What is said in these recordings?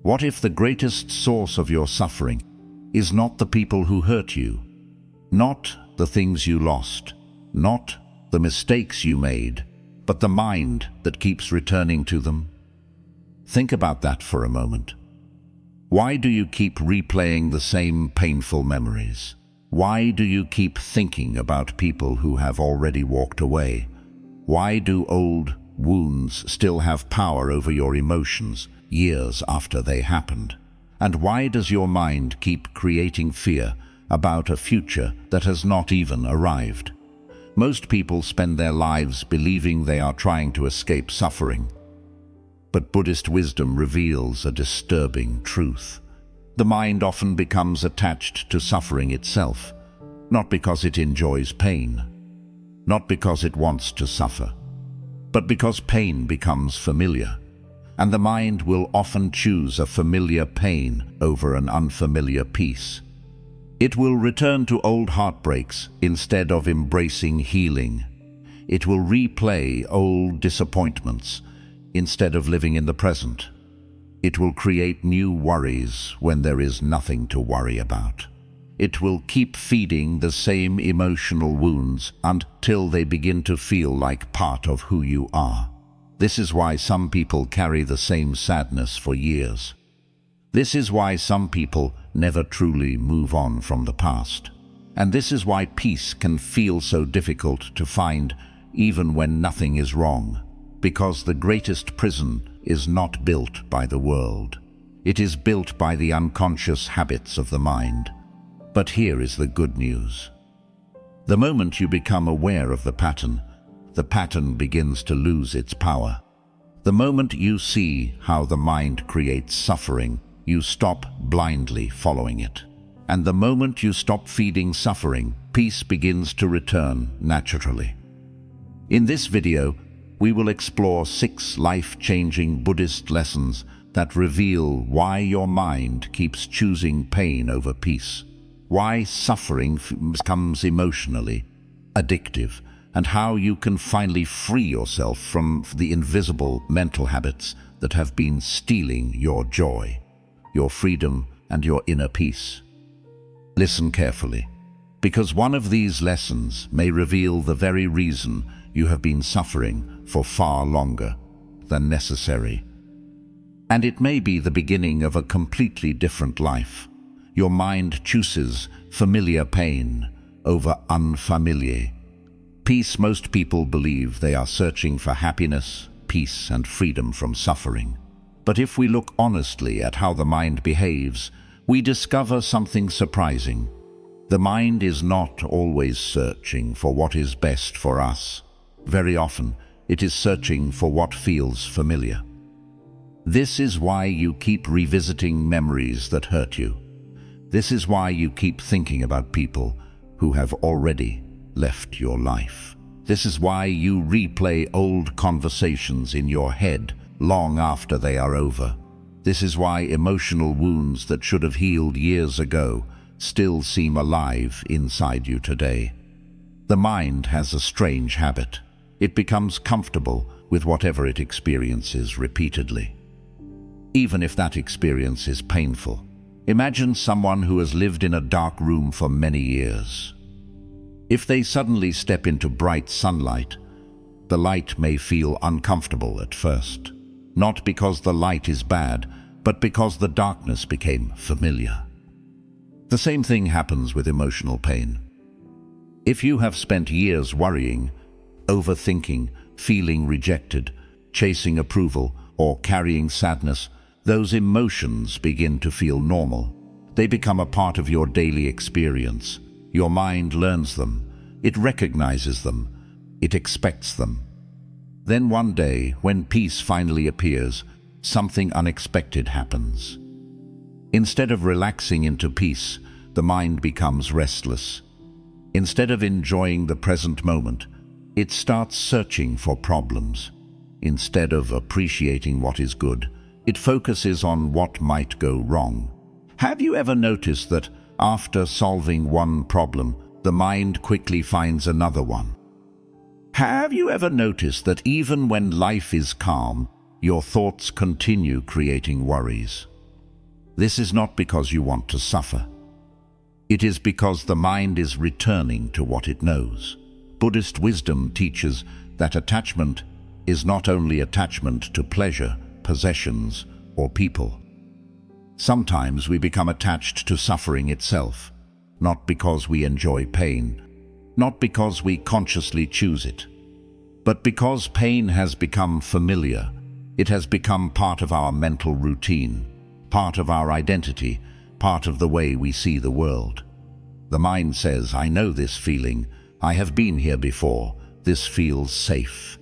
What if the greatest source of your suffering is not the people who hurt you, not the things you lost, not the mistakes you made, but the mind that keeps returning to them? Think about that for a moment. Why do you keep replaying the same painful memories? Why do you keep thinking about people who have already walked away? Why do old wounds still have power over your emotions years after they happened? And why does your mind keep creating fear about a future that has not even arrived? Most people spend their lives believing they are trying to escape suffering. But Buddhist wisdom reveals a disturbing truth. The mind often becomes attached to suffering itself, not because it enjoys pain, not because it wants to suffer, but because pain becomes familiar. And the mind will often choose a familiar pain over an unfamiliar peace. It will return to old heartbreaks instead of embracing healing. It will replay old disappointments instead of living in the present. It will create new worries when there is nothing to worry about. It will keep feeding the same emotional wounds until they begin to feel like part of who you are. This is why some people carry the same sadness for years. This is why some people never truly move on from the past. And this is why peace can feel so difficult to find even when nothing is wrong. Because the greatest prison is not built by the world. It is built by the unconscious habits of the mind. But here is the good news. The moment you become aware of the pattern begins to lose its power. The moment you see how the mind creates suffering, you stop blindly following it. And the moment you stop feeding suffering, peace begins to return naturally. In this video, we will explore 6 life-changing Buddhist lessons that reveal why your mind keeps choosing pain over peace, why suffering becomes emotionally addictive, and how you can finally free yourself from the invisible mental habits that have been stealing your joy, your freedom, and your inner peace. Listen carefully, because one of these lessons may reveal the very reason you have been suffering for far longer than necessary. And it may be the beginning of a completely different life. Your mind chooses familiar pain over unfamiliar peace. Most people believe they are searching for happiness, peace, and freedom from suffering. But if we look honestly at how the mind behaves, we discover something surprising. The mind is not always searching for what is best for us. Very often, it is searching for what feels familiar. This is why you keep revisiting memories that hurt you. This is why you keep thinking about people who have already left your life. This is why you replay old conversations in your head long after they are over. This is why emotional wounds that should have healed years ago still seem alive inside you today. The mind has a strange habit. It becomes comfortable with whatever it experiences repeatedly, even if that experience is painful. Imagine someone who has lived in a dark room for many years. If they suddenly step into bright sunlight, the light may feel uncomfortable at first, not because the light is bad, but because the darkness became familiar. The same thing happens with emotional pain. If you have spent years worrying, overthinking, feeling rejected, chasing approval, or carrying sadness, those emotions begin to feel normal. They become a part of your daily experience. Your mind learns them. It recognizes them. It expects them. Then one day, when peace finally appears, something unexpected happens. Instead of relaxing into peace, the mind becomes restless. Instead of enjoying the present moment, it starts searching for problems. Instead of appreciating what is good, it focuses on what might go wrong. Have you ever noticed that after solving one problem, the mind quickly finds another one? Have you ever noticed that even when life is calm, your thoughts continue creating worries? This is not because you want to suffer. It is because the mind is returning to what it knows. Buddhist wisdom teaches that attachment is not only attachment to pleasure, possessions, or people. Sometimes we become attached to suffering itself, not because we enjoy pain, not because we consciously choose it, but because pain has become familiar. It has become part of our mental routine, part of our identity, part of the way we see the world. The mind says, I know this feeling, I have been here before, this feels safe.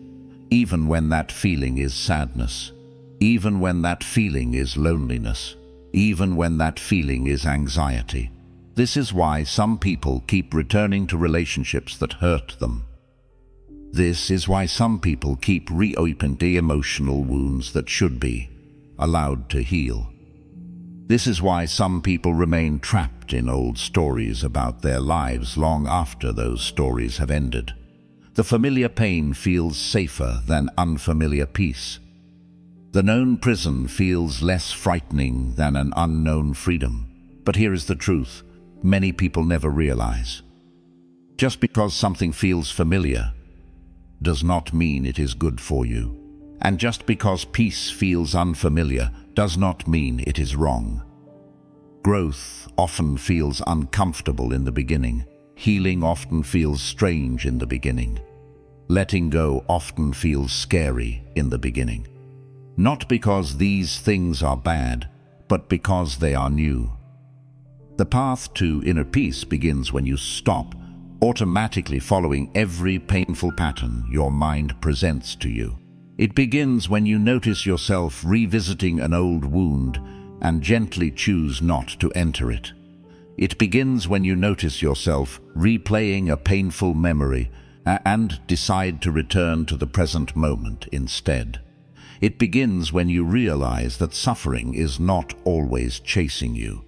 Even when that feeling is sadness, even when that feeling is loneliness, even when that feeling is anxiety. This is why some people keep returning to relationships that hurt them. This is why some people keep reopening the emotional wounds that should be allowed to heal. This is why some people remain trapped in old stories about their lives long after those stories have ended. The familiar pain feels safer than unfamiliar peace. The known prison feels less frightening than an unknown freedom. But here is the truth many people never realize. Just because something feels familiar does not mean it is good for you. And just because peace feels unfamiliar does not mean it is wrong. Growth often feels uncomfortable in the beginning. Healing often feels strange in the beginning. Letting go often feels scary in the beginning. Not because these things are bad, but because they are new. The path to inner peace begins when you stop automatically following every painful pattern your mind presents to you. It begins when you notice yourself revisiting an old wound and gently choose not to enter it. It begins when you notice yourself replaying a painful memory and decide to return to the present moment instead. It begins when you realize that suffering is not always chasing you.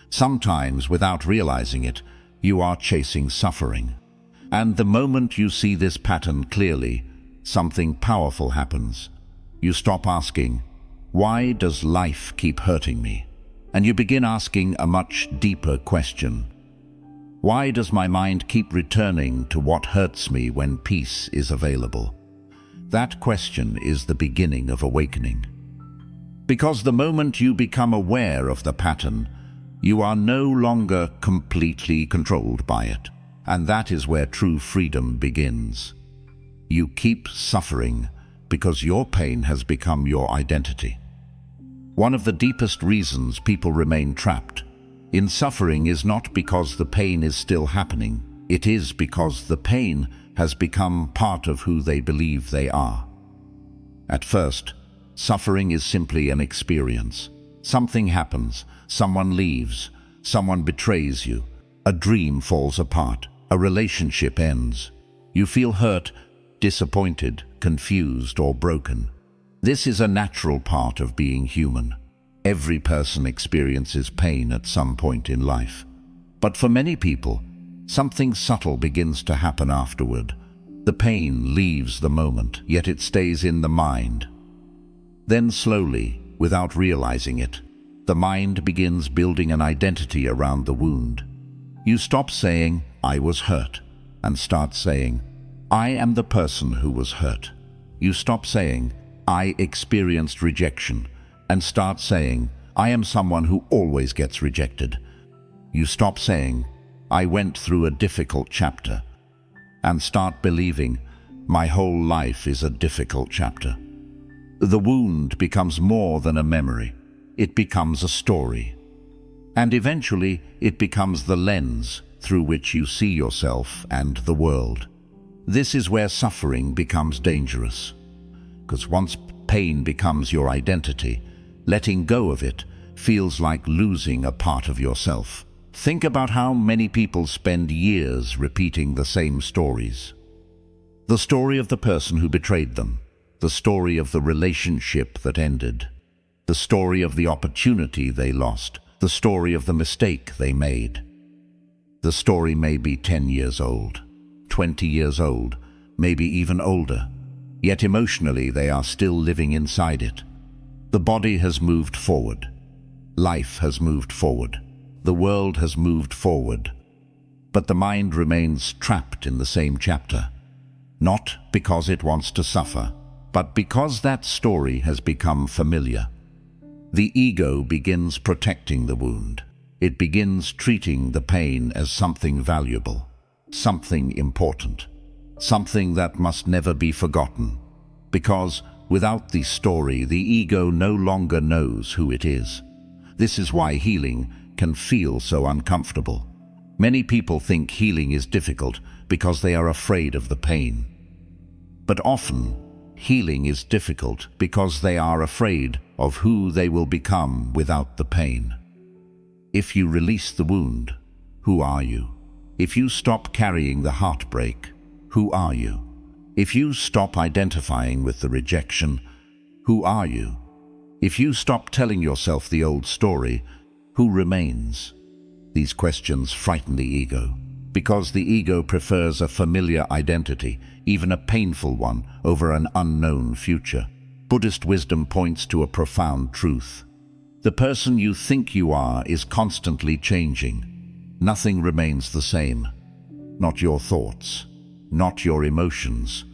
Sometimes, without realizing it, you are chasing suffering. And the moment you see this pattern clearly, something powerful happens. You stop asking, why does life keep hurting me? And you begin asking a much deeper question. Why does my mind keep returning to what hurts me when peace is available? That question is the beginning of awakening. Because the moment you become aware of the pattern, you are no longer completely controlled by it. And that is where true freedom begins. You keep suffering because your pain has become your identity. One of the deepest reasons people remain trapped in suffering is not because the pain is still happening. It is because the pain has become part of who they believe they are. At first, suffering is simply an experience. Something happens, someone leaves, someone betrays you, a dream falls apart, a relationship ends. You feel hurt, disappointed, confused, or broken. This is a natural part of being human. Every person experiences pain at some point in life. But for many people, something subtle begins to happen afterward. The pain leaves the moment, yet it stays in the mind. Then slowly, without realizing it, the mind begins building an identity around the wound. You stop saying, I was hurt, and start saying, I am the person who was hurt. You stop saying, I experienced rejection, and start saying, I am someone who always gets rejected. You stop saying, I went through a difficult chapter, and start believing, my whole life is a difficult chapter. The wound becomes more than a memory. It becomes a story. And eventually, it becomes the lens through which you see yourself and the world. This is where suffering becomes dangerous. Because once pain becomes your identity, letting go of it feels like losing a part of yourself. Think about how many people spend years repeating the same stories. The story of the person who betrayed them, the story of the relationship that ended, the story of the opportunity they lost, the story of the mistake they made. The story may be 10 years old, 20 years old, maybe even older, yet emotionally they are still living inside it. The body has moved forward. life has moved forward. The world has moved forward. But the mind remains trapped in the same chapter. Not because it wants to suffer, but because that story has become familiar. The ego begins protecting the wound. It begins treating the pain as something valuable, something important, something that must never be forgotten. Because without the story, the ego no longer knows who it is. This is why healing can feel so uncomfortable. Many people think healing is difficult because they are afraid of the pain. But often, healing is difficult because they are afraid of who they will become without the pain. If you release the wound, who are you? If you stop carrying the heartbreak, who are you? If you stop identifying with the rejection, who are you? If you stop telling yourself the old story, who remains? These questions frighten the ego, because the ego prefers a familiar identity, even a painful one, over an unknown future. Buddhist wisdom points to a profound truth. The person you think you are is constantly changing. Nothing remains the same. Not your thoughts, not your emotions,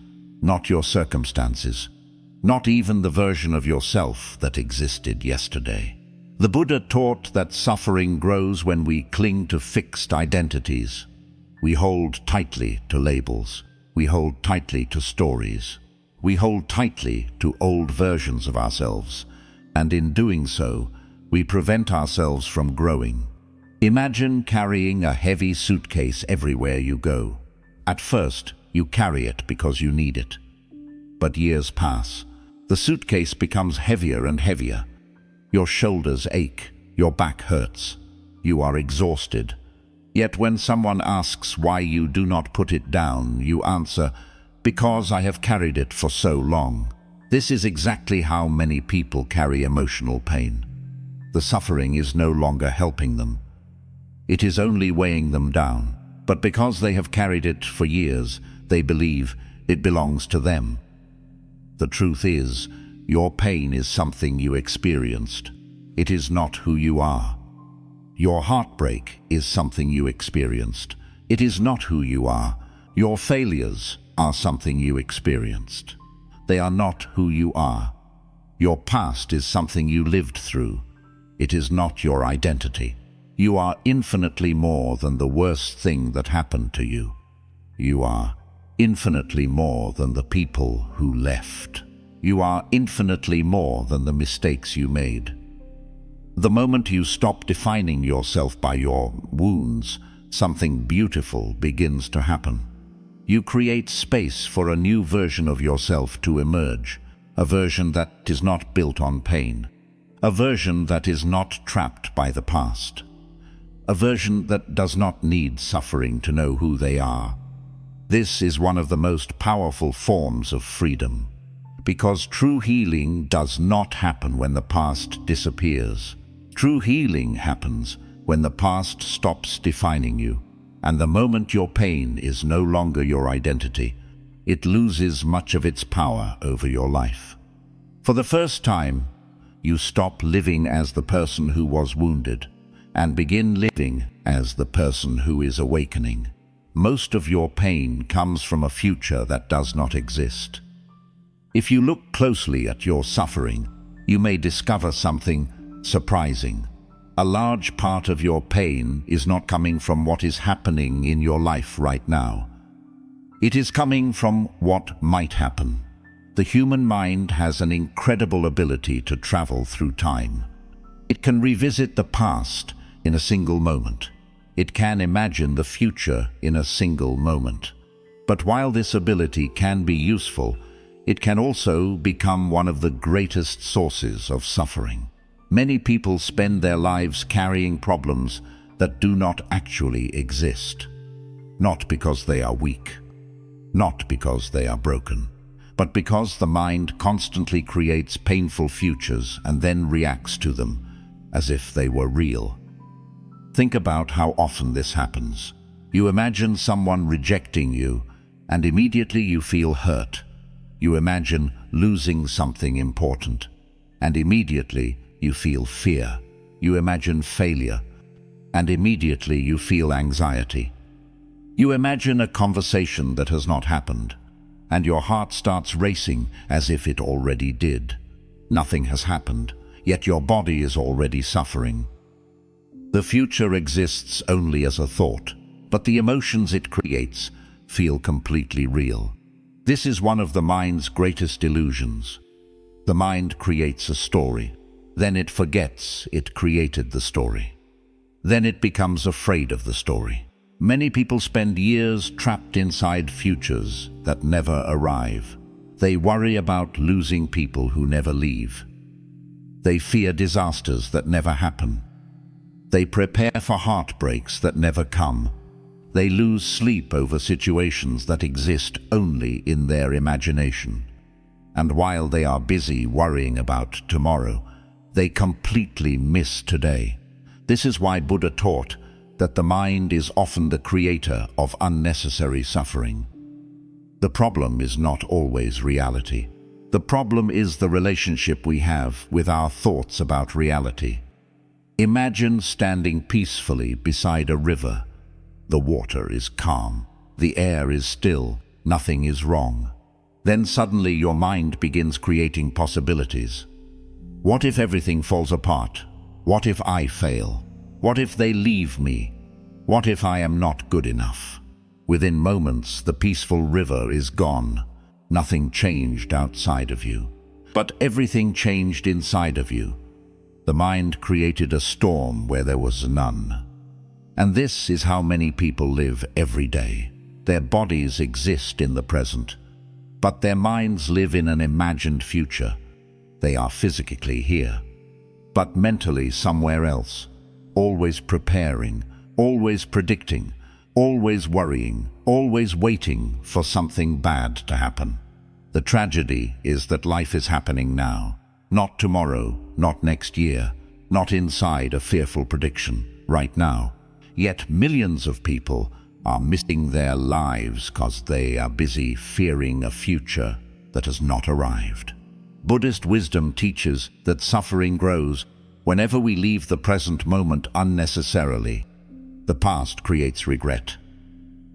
not your circumstances, not even the version of yourself that existed yesterday. The Buddha taught that suffering grows when we cling to fixed identities. We hold tightly to labels. We hold tightly to stories. We hold tightly to old versions of ourselves, and in doing so, we prevent ourselves from growing. Imagine carrying a heavy suitcase everywhere you go. At first, you carry it because you need it. But years pass. The suitcase becomes heavier and heavier. Your shoulders ache, your back hurts. You are exhausted. Yet when someone asks why you do not put it down, you answer, "Because I have carried it for so long." This is exactly how many people carry emotional pain. The suffering is no longer helping them. It is only weighing them down. But because they have carried it for years, they believe it belongs to them. The truth is, your pain is something you experienced. It is not who you are. Your heartbreak is something you experienced. It is not who you are. Your failures are something you experienced. They are not who you are. Your past is something you lived through. It is not your identity. You are infinitely more than the worst thing that happened to you. You are infinitely more than the people who left. You are infinitely more than the mistakes you made. The moment you stop defining yourself by your wounds, something beautiful begins to happen. You create space for a new version of yourself to emerge, a version that is not built on pain, a version that is not trapped by the past, a version that does not need suffering to know who they are. This is one of the most powerful forms of freedom, because true healing does not happen when the past disappears. True healing happens when the past stops defining you, and the moment your pain is no longer your identity, it loses much of its power over your life. For the first time, you stop living as the person who was wounded and begin living as the person who is awakening. Most of your pain comes from a future that does not exist. If you look closely at your suffering, you may discover something surprising. A large part of your pain is not coming from what is happening in your life right now. It is coming from what might happen. The human mind has an incredible ability to travel through time. It can revisit the past in a single moment. It can imagine the future in a single moment. But while this ability can be useful, it can also become one of the greatest sources of suffering. Many people spend their lives carrying problems that do not actually exist. Not because they are weak, not because they are broken, but because the mind constantly creates painful futures and then reacts to them as if they were real. Think about how often this happens. You imagine someone rejecting you, and immediately you feel hurt. You imagine losing something important, and immediately you feel fear. you imagine failure, and immediately you feel anxiety. You imagine a conversation that has not happened, and your heart starts racing as if it already did. Nothing has happened, yet your body is already suffering. The future exists only as a thought, but the emotions it creates feel completely real. This is one of the mind's greatest illusions. The mind creates a story, then it forgets it created the story. Then it becomes afraid of the story. Many people spend years trapped inside futures that never arrive. They worry about losing people who never leave. They fear disasters that never happen. They prepare for heartbreaks that never come. They lose sleep over situations that exist only in their imagination. And while they are busy worrying about tomorrow, they completely miss today. This is why Buddha taught that the mind is often the creator of unnecessary suffering. The problem is not always reality. The problem is the relationship we have with our thoughts about reality. Imagine standing peacefully beside a river. The water is calm, the air is still, nothing is wrong. Then suddenly your mind begins creating possibilities. What if everything falls apart? What if I fail? What if they leave me? What if I am not good enough? Within moments, the peaceful river is gone. Nothing changed outside of you, but everything changed inside of you. The mind created a storm where there was none. And this is how many people live every day. Their bodies exist in the present, but their minds live in an imagined future. They are physically here, but mentally somewhere else, always preparing, always predicting, always worrying, always waiting for something bad to happen. The tragedy is that life is happening now, not tomorrow, not next year, not inside a fearful prediction, right now. Yet millions of people are missing their lives because they are busy fearing a future that has not arrived. Buddhist wisdom teaches that suffering grows whenever we leave the present moment unnecessarily. The past creates regret.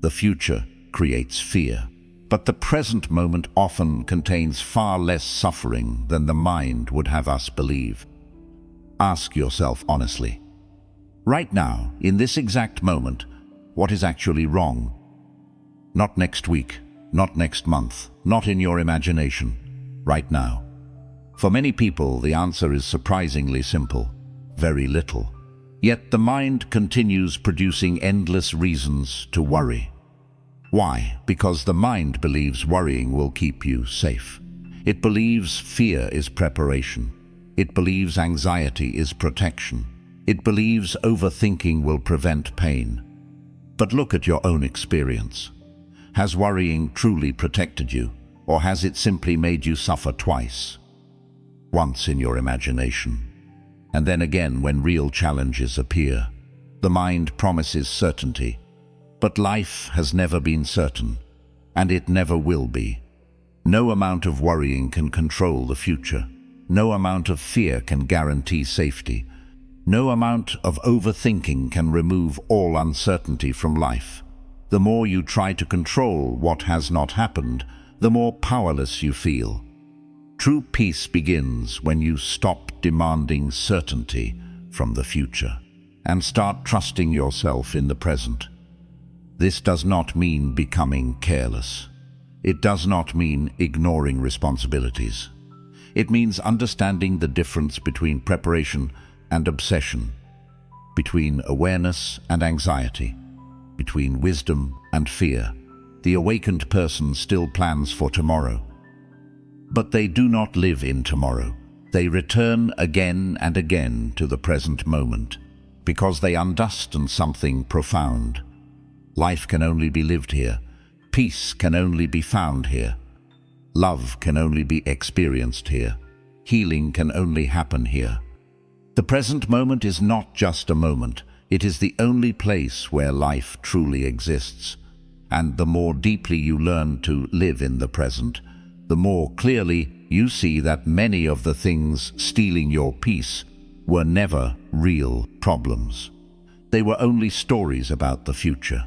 The future creates fear. But the present moment often contains far less suffering than the mind would have us believe. Ask yourself honestly, right now, in this exact moment, what is actually wrong? Not next week, not next month, not in your imagination, right now. For many people, the answer is surprisingly simple: very little. Yet the mind continues producing endless reasons to worry. Why? Because the mind believes worrying will keep you safe. It believes fear is preparation. It believes anxiety is protection. It believes overthinking will prevent pain. But look at your own experience. Has worrying truly protected you, or has it simply made you suffer twice? Once in your imagination, and then again when real challenges appear. The mind promises certainty, but life has never been certain, and it never will be. No amount of worrying can control the future. No amount of fear can guarantee safety. No amount of overthinking can remove all uncertainty from life. The more you try to control what has not happened, the more powerless you feel. True peace begins when you stop demanding certainty from the future and start trusting yourself in the present. This does not mean becoming careless. It does not mean ignoring responsibilities. It means understanding the difference between preparation and obsession, between awareness and anxiety, between wisdom and fear. The awakened person still plans for tomorrow, but they do not live in tomorrow. They return again and again to the present moment, because they understand something profound. Life can only be lived here. Peace can only be found here. Love can only be experienced here. Healing can only happen here. The present moment is not just a moment. It is the only place where life truly exists. And the more deeply you learn to live in the present, the more clearly you see that many of the things stealing your peace were never real problems. They were only stories about the future.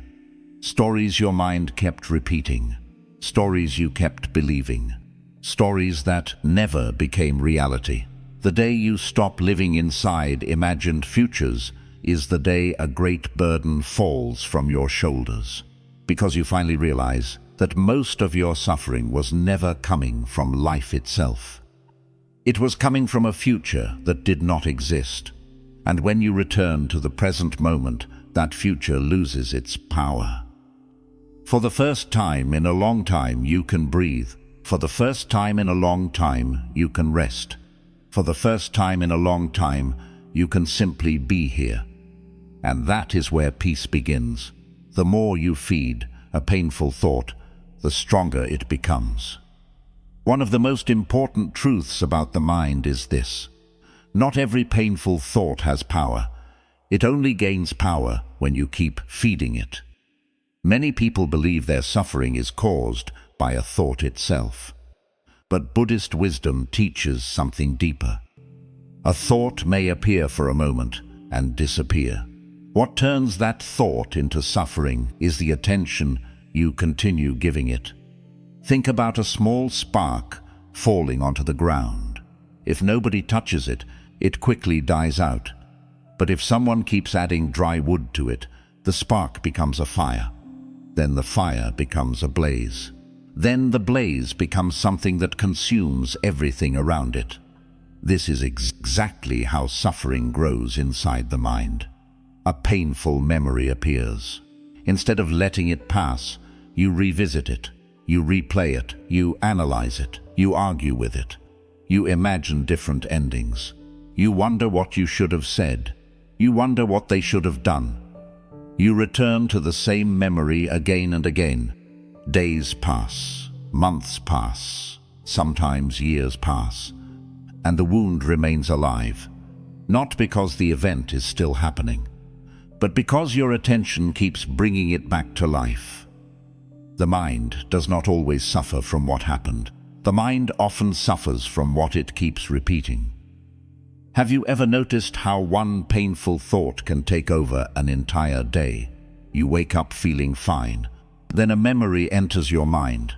Stories your mind kept repeating. Stories you kept believing. Stories that never became reality. The day you stop living inside imagined futures is the day a great burden falls from your shoulders, because you finally realize that most of your suffering was never coming from life itself. It was coming from a future that did not exist. And when you return to the present moment, that future loses its power. For the first time in a long time, you can breathe. For the first time in a long time, you can rest. For the first time in a long time, you can simply be here. And that is where peace begins. The more you feed a painful thought, the stronger it becomes. One of the most important truths about the mind is this: not every painful thought has power. It only gains power when you keep feeding it. Many people believe their suffering is caused by a thought itself. But Buddhist wisdom teaches something deeper. A thought may appear for a moment and disappear. What turns that thought into suffering is the attention you continue giving it. Think about a small spark falling onto the ground. If nobody touches it, it quickly dies out. But if someone keeps adding dry wood to it, the spark becomes a fire. Then the fire becomes a blaze. Then the blaze becomes something that consumes everything around it. This is exactly how suffering grows inside the mind. A painful memory appears. Instead of letting it pass, you revisit it. You replay it, you analyze it, you argue with it. You imagine different endings. You wonder what you should have said. You wonder what they should have done. You return to the same memory again and again. Days pass, months pass, sometimes years pass, and the wound remains alive. Not because the event is still happening, but because your attention keeps bringing it back to life. The mind does not always suffer from what happened. The mind often suffers from what it keeps repeating. Have you ever noticed how one painful thought can take over an entire day? You wake up feeling fine. Then a memory enters your mind.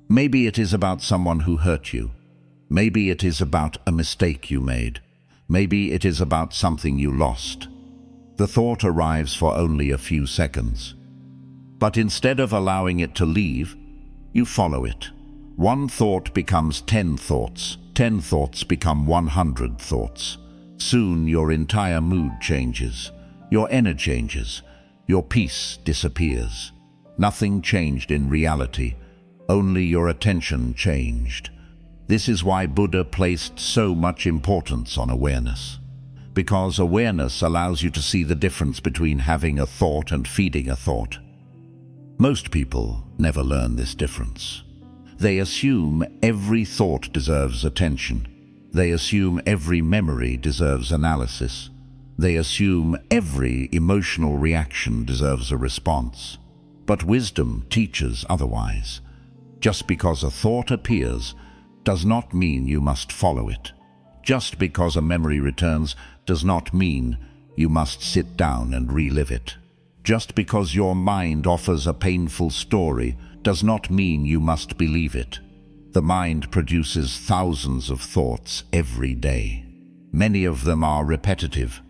Maybe it is about someone who hurt you. Maybe it is about a mistake you made. Maybe it is about something you lost. The thought arrives for only a few seconds. But instead of allowing it to leave, you follow it. One thought becomes 10 thoughts. 10 thoughts become 100 thoughts. Soon your entire mood changes. Your energy changes. Your peace disappears. Nothing changed in reality. Only your attention changed. This is why Buddha placed so much importance on awareness. Because awareness allows you to see the difference between having a thought and feeding a thought. Most people never learn this difference. They assume every thought deserves attention. They assume every memory deserves analysis. They assume every emotional reaction deserves a response. But wisdom teaches otherwise. Just because a thought appears does not mean you must follow it. Just because a memory returns does not mean you must sit down and relive it. Just because your mind offers a painful story does not mean you must believe it. The mind produces thousands of thoughts every day. Many of them are repetitive.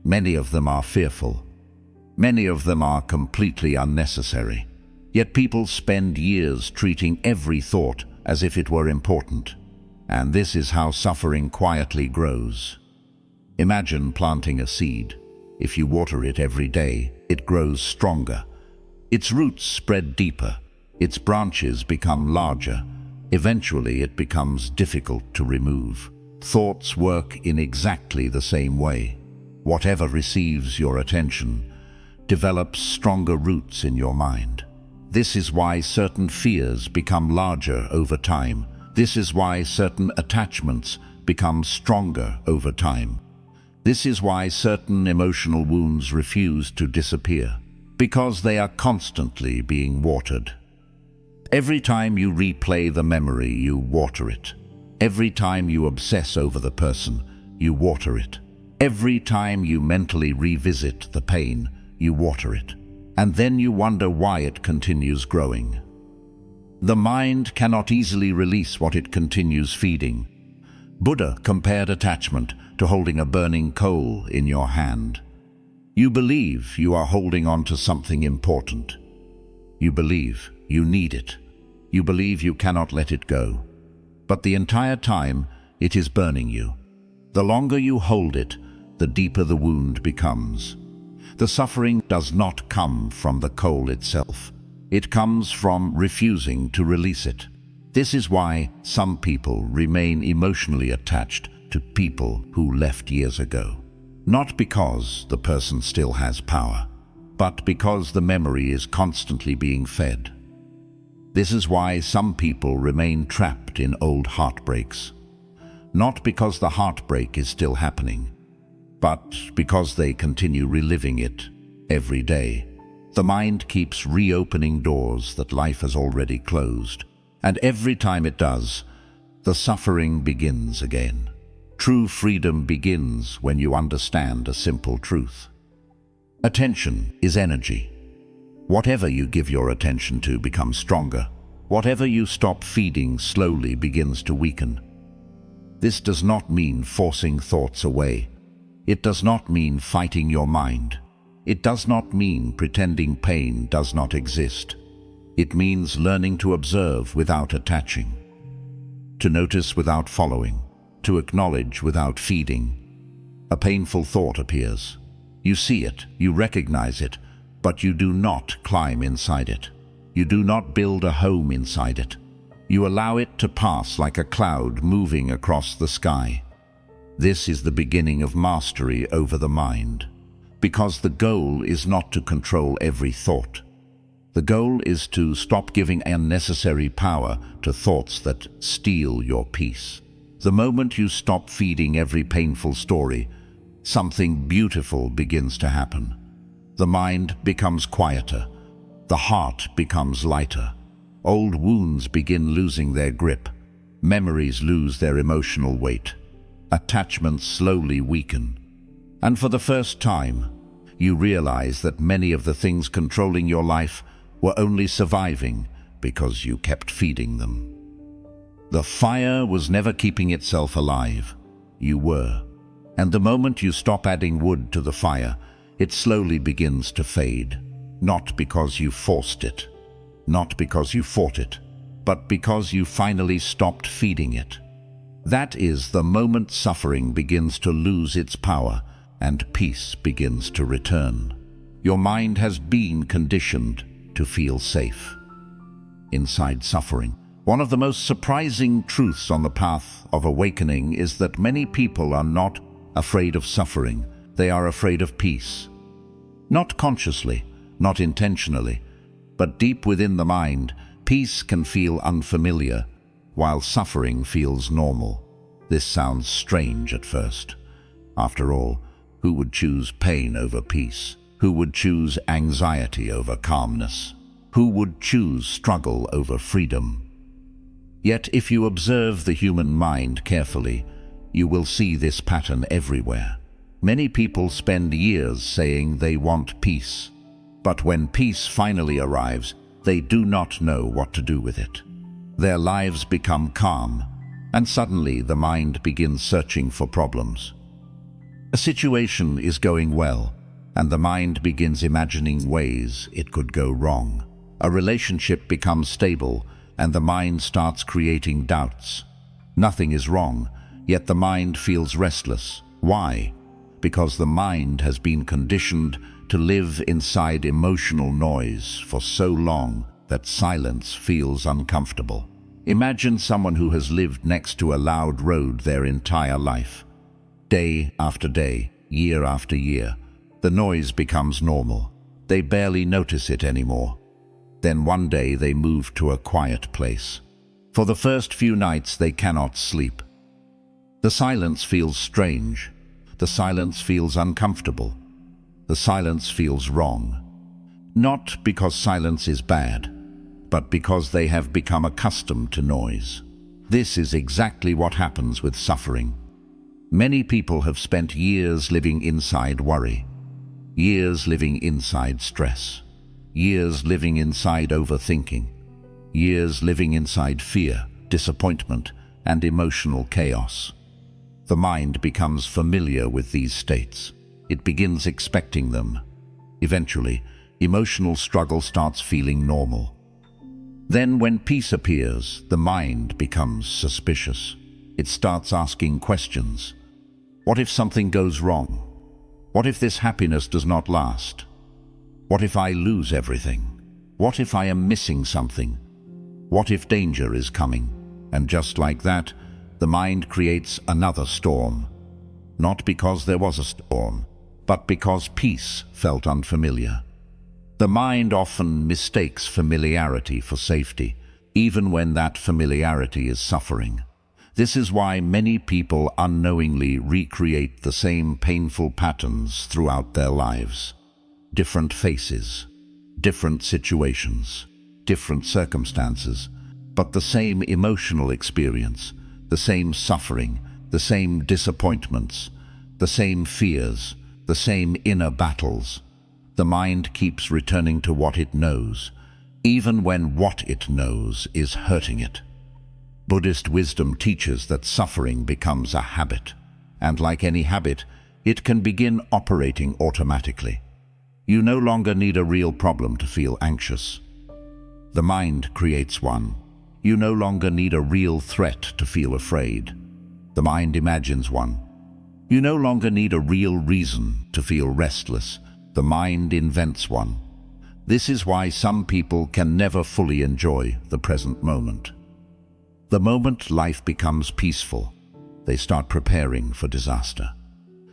Many of them are fearful. Many of them are completely unnecessary. Yet people spend years treating every thought as if it were important. And this is how suffering quietly grows. Imagine planting a seed. If you water it every day, it grows stronger. Its roots spread deeper. Its branches become larger. Eventually, it becomes difficult to remove. Thoughts work in exactly the same way. Whatever receives your attention develops stronger roots in your mind. This is why certain fears become larger over time. This is why certain attachments become stronger over time. This is why certain emotional wounds refuse to disappear, because they are constantly being watered. Every time you replay the memory, you water it. Every time you obsess over the person, you water it. Every time you mentally revisit the pain, you water it, and then you wonder why it continues growing. The mind cannot easily release what it continues feeding. Buddha compared attachment to holding a burning coal in your hand. You believe you are holding on to something important. You believe you need it. You believe you cannot let it go. But the entire time, it is burning you. The longer you hold it, the deeper the wound becomes. The suffering does not come from the coal itself. It comes from refusing to release it. This is why some people remain emotionally attached to people who left years ago. Not because the person still has power, but because the memory is constantly being fed. This is why some people remain trapped in old heartbreaks. Not because the heartbreak is still happening, but because they continue reliving it every day. The mind keeps reopening doors that life has already closed, and every time it does, the suffering begins again. True freedom begins when you understand a simple truth. Attention is energy. Whatever you give your attention to becomes stronger. Whatever you stop feeding slowly begins to weaken. This does not mean forcing thoughts away. It does not mean fighting your mind. It does not mean pretending pain does not exist. It means learning to observe without attaching, to notice without following, to acknowledge without feeding. A painful thought appears. You see it, you recognize it, but you do not climb inside it. You do not build a home inside it. You allow it to pass like a cloud moving across the sky. This is the beginning of mastery over the mind. Because the goal is not to control every thought. The goal is to stop giving unnecessary power to thoughts that steal your peace. The moment you stop feeding every painful story, something beautiful begins to happen. The mind becomes quieter. The heart becomes lighter. Old wounds begin losing their grip. Memories lose their emotional weight. Attachments slowly weaken. And for the first time, you realize that many of the things controlling your life were only surviving because you kept feeding them. The fire was never keeping itself alive. You were. And the moment you stop adding wood to the fire, it slowly begins to fade. Not because you forced it, not because you fought it, but because you finally stopped feeding it. That is the moment suffering begins to lose its power and peace begins to return. Your mind has been conditioned to feel safe inside suffering. One of the most surprising truths on the path of awakening is that many people are not afraid of suffering. They are afraid of peace. Not consciously, not intentionally, but deep within the mind, peace can feel unfamiliar, while suffering feels normal. This sounds strange at first. After all, who would choose pain over peace? Who would choose anxiety over calmness? Who would choose struggle over freedom? Yet if you observe the human mind carefully, you will see this pattern everywhere. Many people spend years saying they want peace, but when peace finally arrives, they do not know what to do with it. Their lives become calm, and suddenly the mind begins searching for problems. A situation is going well, and the mind begins imagining ways it could go wrong. A relationship becomes stable, and the mind starts creating doubts. Nothing is wrong, yet the mind feels restless. Why? Because the mind has been conditioned to live inside emotional noise for so long that silence feels uncomfortable. Imagine someone who has lived next to a loud road their entire life. Day after day, year after year, the noise becomes normal. They barely notice it anymore. Then one day they move to a quiet place. For the first few nights they cannot sleep. The silence feels strange. The silence feels uncomfortable. The silence feels wrong. Not because silence is bad, but because they have become accustomed to noise. This is exactly what happens with suffering. Many people have spent years living inside worry, years living inside stress, years living inside overthinking, years living inside fear, disappointment, and emotional chaos. The mind becomes familiar with these states. It begins expecting them. Eventually, emotional struggle starts feeling normal. Then, when peace appears, the mind becomes suspicious. It starts asking questions. What if something goes wrong? What if this happiness does not last? What if I lose everything? What if I am missing something? What if danger is coming? And just like that, the mind creates another storm. Not because there was a storm, but because peace felt unfamiliar. The mind often mistakes familiarity for safety, even when that familiarity is suffering. This is why many people unknowingly recreate the same painful patterns throughout their lives. Different faces, different situations, different circumstances, but the same emotional experience, the same suffering, the same disappointments, the same fears, the same inner battles. The mind keeps returning to what it knows, even when what it knows is hurting it. Buddhist wisdom teaches that suffering becomes a habit, and like any habit, it can begin operating automatically. You no longer need a real problem to feel anxious. The mind creates one. You no longer need a real threat to feel afraid. The mind imagines one. You no longer need a real reason to feel restless. The mind invents one. This is why some people can never fully enjoy the present moment. The moment life becomes peaceful, they start preparing for disaster.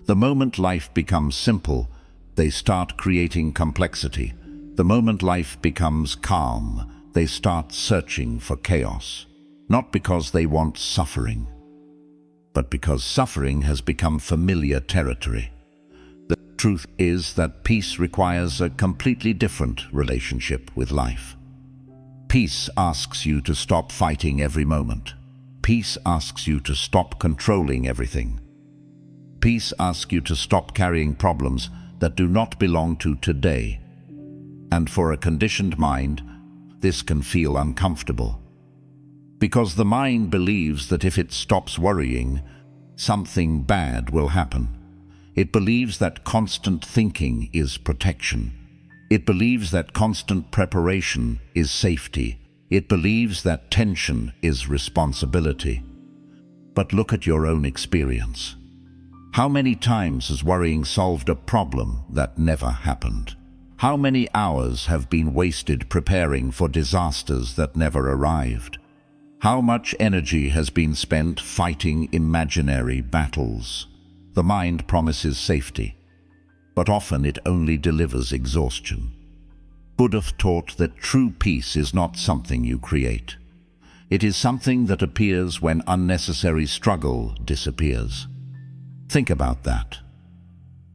The moment life becomes simple, they start creating complexity. The moment life becomes calm, they start searching for chaos. Not because they want suffering, but because suffering has become familiar territory. The truth is that peace requires a completely different relationship with life. Peace asks you to stop fighting every moment. Peace asks you to stop controlling everything. Peace asks you to stop carrying problems that do not belong to today. And for a conditioned mind, this can feel uncomfortable. Because the mind believes that if it stops worrying, something bad will happen. It believes that constant thinking is protection. It believes that constant preparation is safety. It believes that tension is responsibility. But look at your own experience. How many times has worrying solved a problem that never happened? How many hours have been wasted preparing for disasters that never arrived? How much energy has been spent fighting imaginary battles? The mind promises safety, but often it only delivers exhaustion. Buddha taught that true peace is not something you create. It is something that appears when unnecessary struggle disappears. Think about that.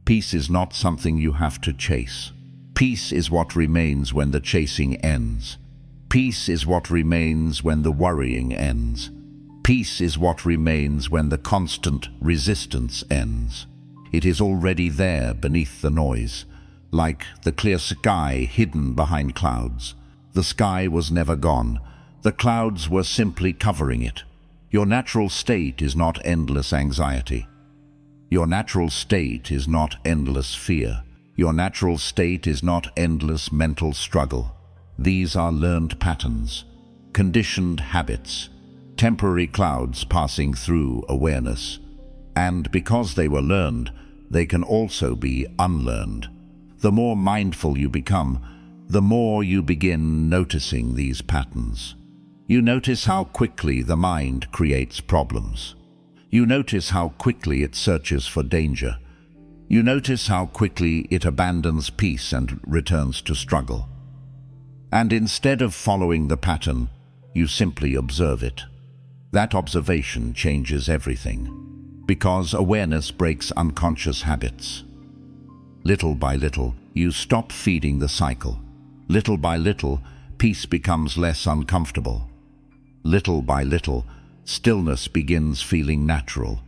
Peace is not something you have to chase. Peace is what remains when the chasing ends. Peace is what remains when the worrying ends. Peace is what remains when the constant resistance ends. It is already there beneath the noise, like the clear sky hidden behind clouds. The sky was never gone. The clouds were simply covering it. Your natural state is not endless anxiety. Your natural state is not endless fear. Your natural state is not endless mental struggle. These are learned patterns, conditioned habits, temporary clouds passing through awareness. And because they were learned, they can also be unlearned. The more mindful you become, the more you begin noticing these patterns. You notice how quickly the mind creates problems. You notice how quickly it searches for danger. You notice how quickly it abandons peace and returns to struggle. And instead of following the pattern, you simply observe it. That observation changes everything, because awareness breaks unconscious habits. Little by little, you stop feeding the cycle. Little by little, peace becomes less uncomfortable. Little by little, stillness begins feeling natural.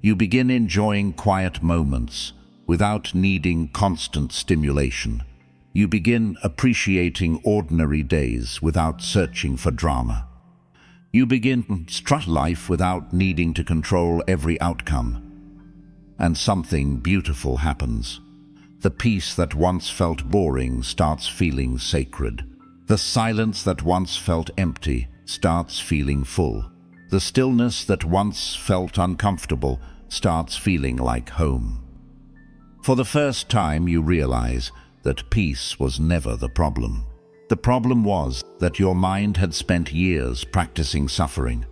You begin enjoying quiet moments without needing constant stimulation. You begin appreciating ordinary days without searching for drama. You begin to strut life without needing to control every outcome. And something beautiful happens. The peace that once felt boring starts feeling sacred. The silence that once felt empty starts feeling full. The stillness that once felt uncomfortable starts feeling like home. For the first time, you realize that peace was never the problem. The problem was that your mind had spent years practicing suffering.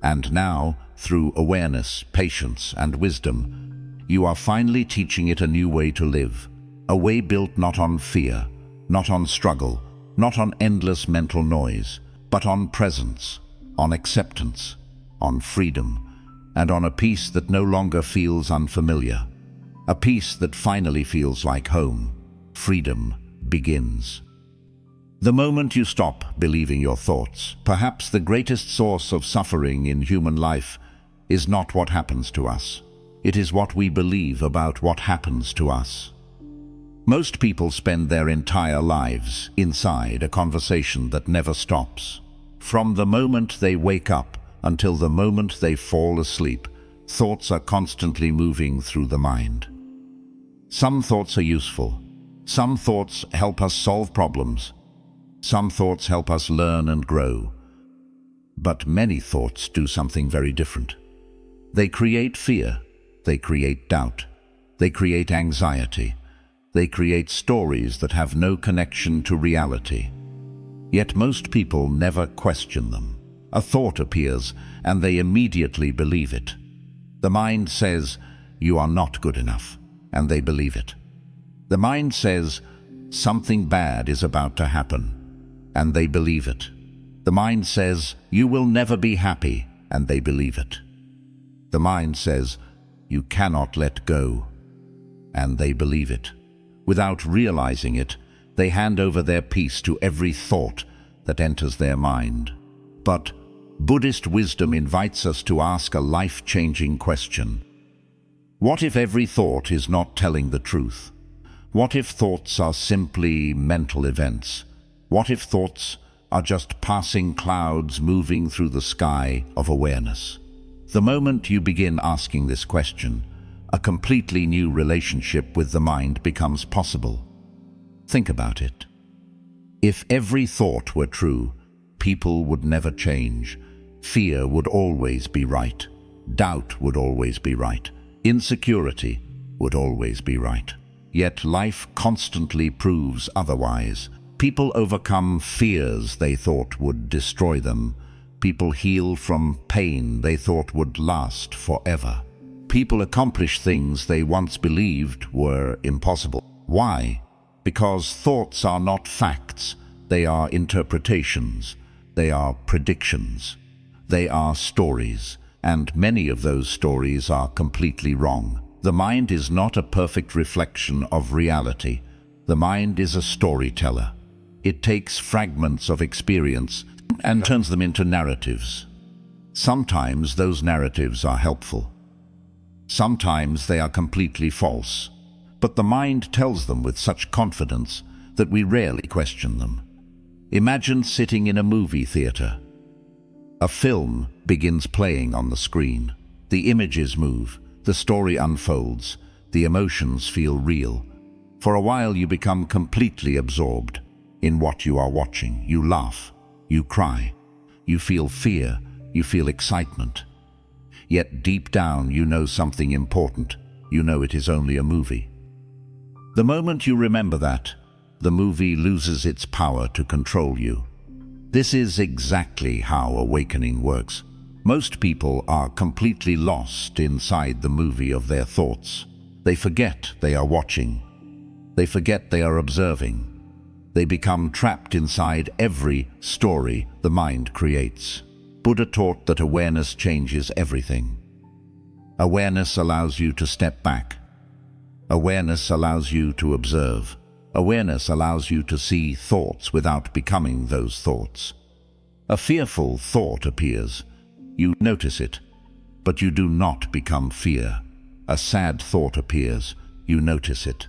And now, through awareness, patience, and wisdom, you are finally teaching it a new way to live. A way built not on fear, not on struggle, not on endless mental noise, but on presence, on acceptance, on freedom, and on a peace that no longer feels unfamiliar. A peace that finally feels like home. Freedom begins. The moment you stop believing your thoughts, perhaps the greatest source of suffering in human life is not what happens to us. It is what we believe about what happens to us. Most people spend their entire lives inside a conversation that never stops. From the moment they wake up until the moment they fall asleep, thoughts are constantly moving through the mind. Some thoughts are useful. Some thoughts help us solve problems. Some thoughts help us learn and grow. But many thoughts do something very different. They create fear. They create doubt. They create anxiety. They create stories that have no connection to reality. Yet most people never question them. A thought appears and they immediately believe it. The mind says, "You are not good enough," and they believe it. The mind says, "Something bad is about to happen," and they believe it. The mind says, "You will never be happy," and they believe it. The mind says, "You cannot let go," and they believe it. Without realizing it, they hand over their peace to every thought that enters their mind. But Buddhist wisdom invites us to ask a life-changing question. What if every thought is not telling the truth? What if thoughts are simply mental events? What if thoughts are just passing clouds moving through the sky of awareness? The moment you begin asking this question, a completely new relationship with the mind becomes possible. Think about it. If every thought were true, people would never change. Fear would always be right. Doubt would always be right. Insecurity would always be right. Yet life constantly proves otherwise. People overcome fears they thought would destroy them. People heal from pain they thought would last forever. People accomplish things they once believed were impossible. Why? Because thoughts are not facts. They are interpretations. They are predictions. They are stories. And many of those stories are completely wrong. The mind is not a perfect reflection of reality. The mind is a storyteller. It takes fragments of experience and turns them into narratives. Sometimes those narratives are helpful. Sometimes they are completely false. But the mind tells them with such confidence that we rarely question them. Imagine sitting in a movie theater. A film begins playing on the screen. The images move, the story unfolds, the emotions feel real. For a while you become completely absorbed in what you are watching. You laugh, you cry, you feel fear, you feel excitement. Yet deep down you know something important. You know it is only a movie. The moment you remember that, the movie loses its power to control you. This is exactly how awakening works. Most people are completely lost inside the movie of their thoughts. They forget they are watching. They forget they are observing. They become trapped inside every story the mind creates. Buddha taught that awareness changes everything. Awareness allows you to step back. Awareness allows you to observe. Awareness allows you to see thoughts without becoming those thoughts. A fearful thought appears. You notice it, but you do not become fear. A sad thought appears, you notice it,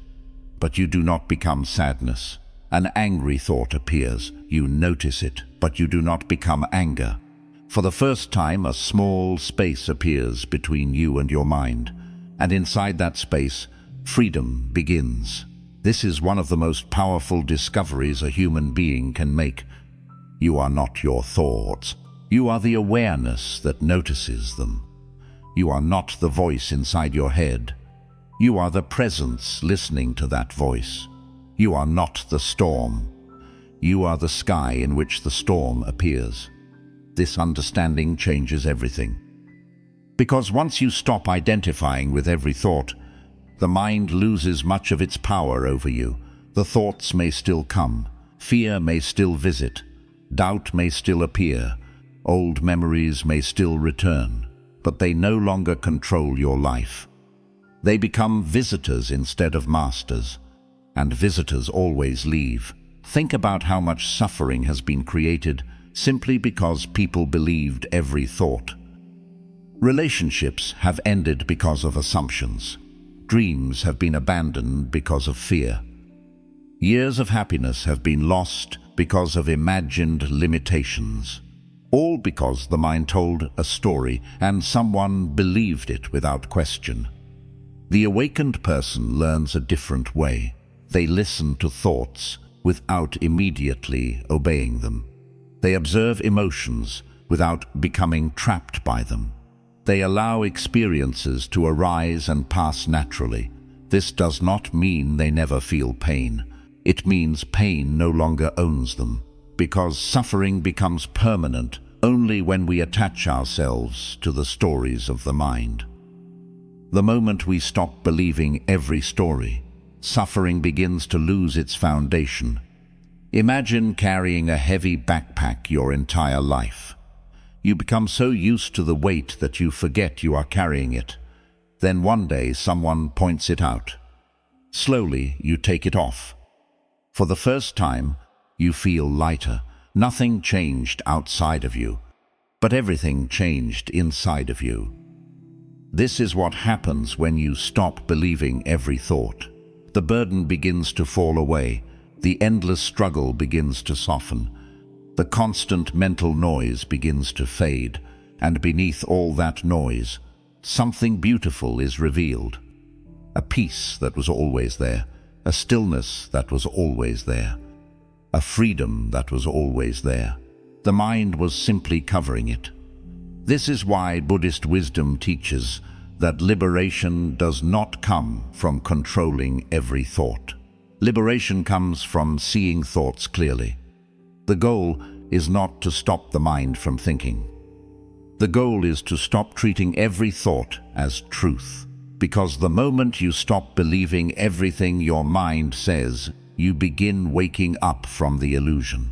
but you do not become sadness. An angry thought appears, you notice it, but you do not become anger. For the first time, a small space appears between you and your mind, and inside that space, freedom begins. This is one of the most powerful discoveries a human being can make. You are not your thoughts. You are the awareness that notices them. You are not the voice inside your head. You are the presence listening to that voice. You are not the storm. You are the sky in which the storm appears. This understanding changes everything. Because once you stop identifying with every thought, the mind loses much of its power over you. The thoughts may still come, fear may still visit, doubt may still appear, old memories may still return, but they no longer control your life. They become visitors instead of masters, and visitors always leave. Think about how much suffering has been created simply because people believed every thought. Relationships have ended because of assumptions. Dreams have been abandoned because of fear. Years of happiness have been lost because of imagined limitations. All because the mind told a story and someone believed it without question. The awakened person learns a different way. They listen to thoughts without immediately obeying them. They observe emotions without becoming trapped by them. They allow experiences to arise and pass naturally. This does not mean they never feel pain. It means pain no longer owns them, because suffering becomes permanent only when we attach ourselves to the stories of the mind. The moment we stop believing every story, suffering begins to lose its foundation. Imagine carrying a heavy backpack your entire life. You become so used to the weight that you forget you are carrying it. Then one day someone points it out. Slowly you take it off. For the first time, you feel lighter. Nothing changed outside of you, but everything changed inside of you. This is what happens when you stop believing every thought. The burden begins to fall away. The endless struggle begins to soften. The constant mental noise begins to fade, and beneath all that noise, something beautiful is revealed. A peace that was always there, a stillness that was always there, a freedom that was always there. The mind was simply covering it. This is why Buddhist wisdom teaches that liberation does not come from controlling every thought. Liberation comes from seeing thoughts clearly. The goal is not to stop the mind from thinking. The goal is to stop treating every thought as truth. Because the moment you stop believing everything your mind says, you begin waking up from the illusion.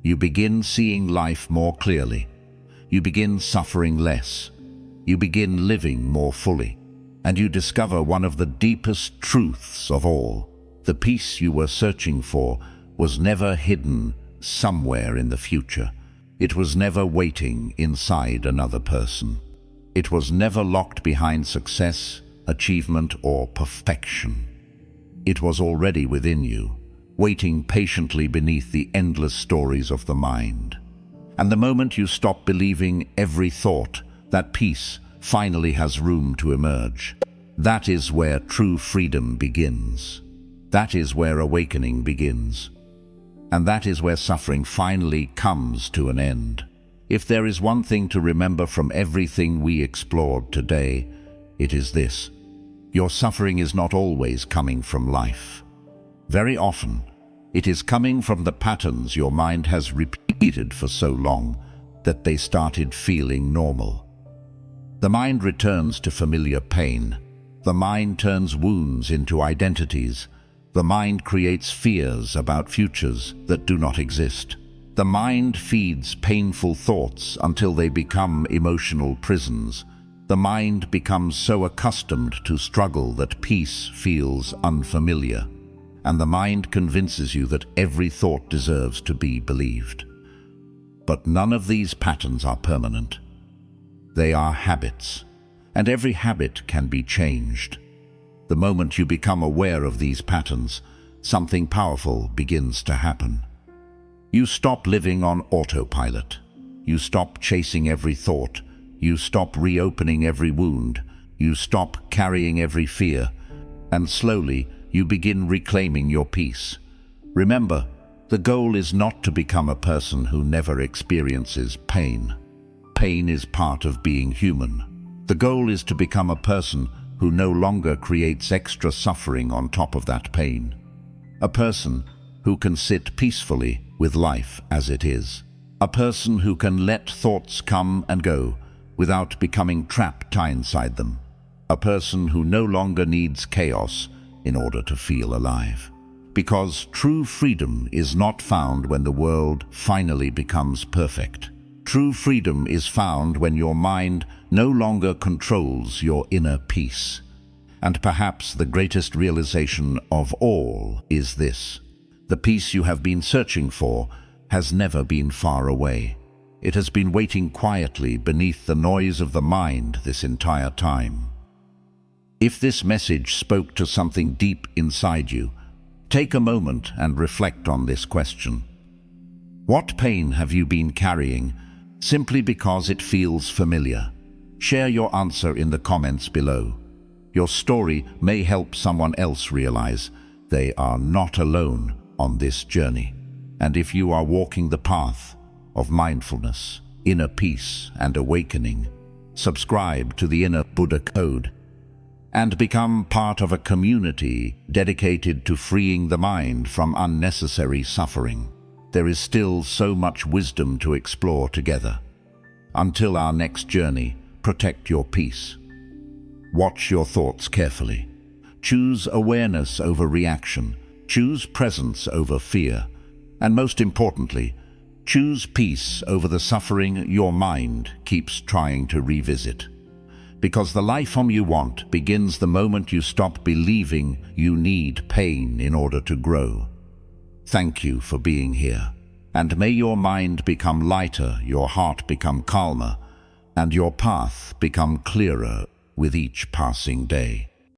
You begin seeing life more clearly. You begin suffering less. You begin living more fully. And you discover one of the deepest truths of all. The peace you were searching for was never hidden somewhere in the future. It was never waiting inside another person. It was never locked behind success, achievement, or perfection. It was already within you, waiting patiently beneath the endless stories of the mind. And the moment you stop believing every thought, that peace finally has room to emerge. That is where true freedom begins. That is where awakening begins. And that is where suffering finally comes to an end. If there is one thing to remember from everything we explored today, it is this. Your suffering is not always coming from life. Very often, it is coming from the patterns your mind has repeated for so long that they started feeling normal. The mind returns to familiar pain. The mind turns wounds into identities. The mind creates fears about futures that do not exist. The mind feeds painful thoughts until they become emotional prisons. The mind becomes so accustomed to struggle that peace feels unfamiliar. And the mind convinces you that every thought deserves to be believed. But none of these patterns are permanent. They are habits, and every habit can be changed. The moment you become aware of these patterns, something powerful begins to happen. You stop living on autopilot. You stop chasing every thought. You stop reopening every wound. You stop carrying every fear. And slowly, you begin reclaiming your peace. Remember, the goal is not to become a person who never experiences pain. Pain is part of being human. The goal is to become a person who no longer creates extra suffering on top of that pain. A person who can sit peacefully with life as it is. A person who can let thoughts come and go without becoming trapped inside them. A person who no longer needs chaos in order to feel alive. Because true freedom is not found when the world finally becomes perfect. True freedom is found when your mind no longer controls your inner peace. And perhaps the greatest realization of all is this: the peace you have been searching for has never been far away. It has been waiting quietly beneath the noise of the mind this entire time. If this message spoke to something deep inside you, take a moment and reflect on this question. What pain have you been carrying simply because it feels familiar? Share your answer in the comments below. Your story may help someone else realize they are not alone on this journey. And if you are walking the path of mindfulness, inner peace, and awakening, subscribe to the Inner Buddha Code and become part of a community dedicated to freeing the mind from unnecessary suffering. There is still so much wisdom to explore together. Until our next journey, protect your peace. Watch your thoughts carefully. Choose awareness over reaction. Choose presence over fear. And most importantly, choose peace over the suffering your mind keeps trying to revisit. Because the life you want begins the moment you stop believing you need pain in order to grow. Thank you for being here. And may your mind become lighter, your heart become calmer, and your path become clearer with each passing day.